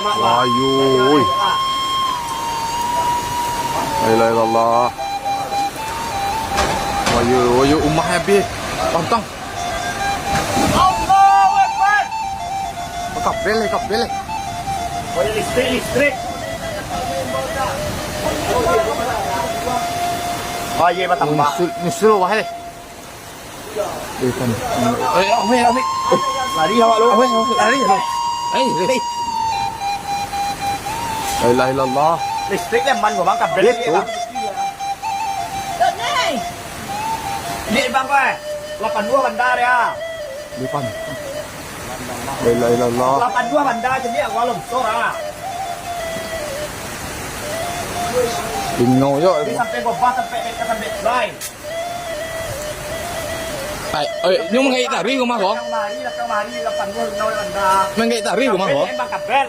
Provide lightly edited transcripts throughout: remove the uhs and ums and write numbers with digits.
Ayuh. La ilaha illallah. Ayuh, umah habis. Pantang. Allahu Akbar. Kapel. Oh, listrik. Oh, iya matambah. Nyusul wah deh. Kan. Awe. Lari awak lu. Lari. La ilaha illallah. Listrik man của bang kabel Itu. Ini bang gue. 82 bandar ya. Depan. La ilaha illallah. 82 bandar jadi gua longsor ah. Bingung yo. Ini sampai gobah sampai lain. Nhưng mà ngay tari của mà có. Trong mari 82 bandar. Mà ngay tari của mà có. Em bang kabel.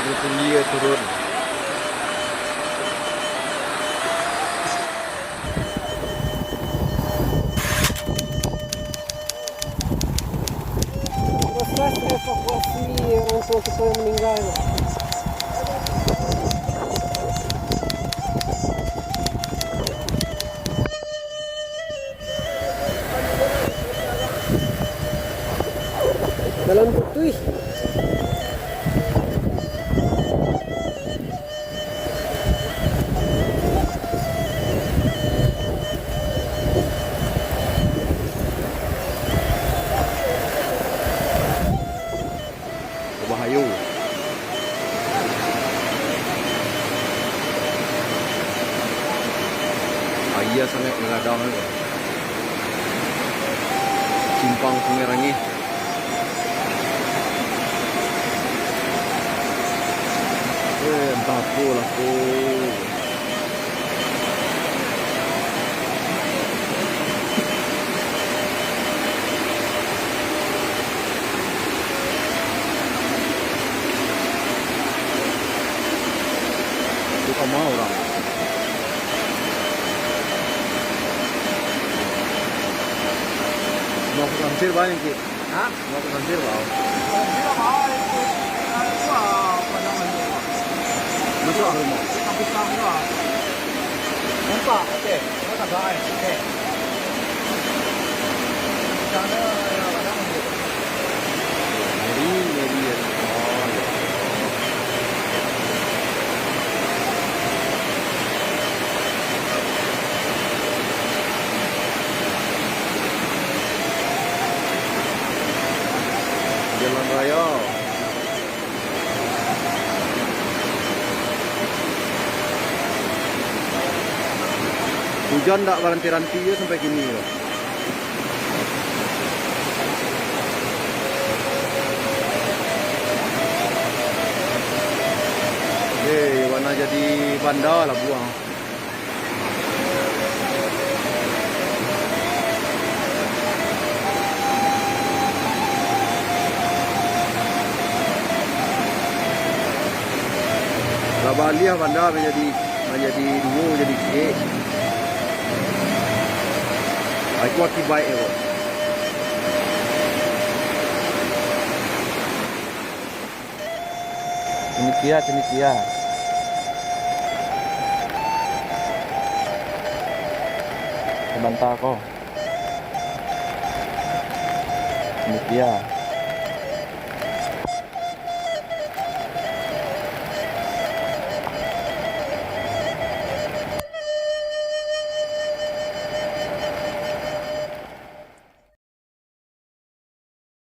Butuh dia turun. Proses evakuasi orang tua kita yang meninggal. Dalam putih. Bahayu. Iya sangat mengadang itu. Simpang Sungai Rangi. Entah apa lah tu. Bukan mau orang. Mau ke Lansir banyak Ki? Hah? Mau ke Lansir bau? Tidak mau itu. Masuk ke rumah. Tapi sama. Nampak? Okey. Mana dah? Okey. Jangan Meri ya. Oh, ya. Jalan raya. Hujan tak berhenti-henti ya sampai gini loh. Warna jadi bandar lah buang. Lah Bali lah bandar menjadi dua jadi kek. Aku akibat ya kok. Cenikia. Bantah ko. Cenikia.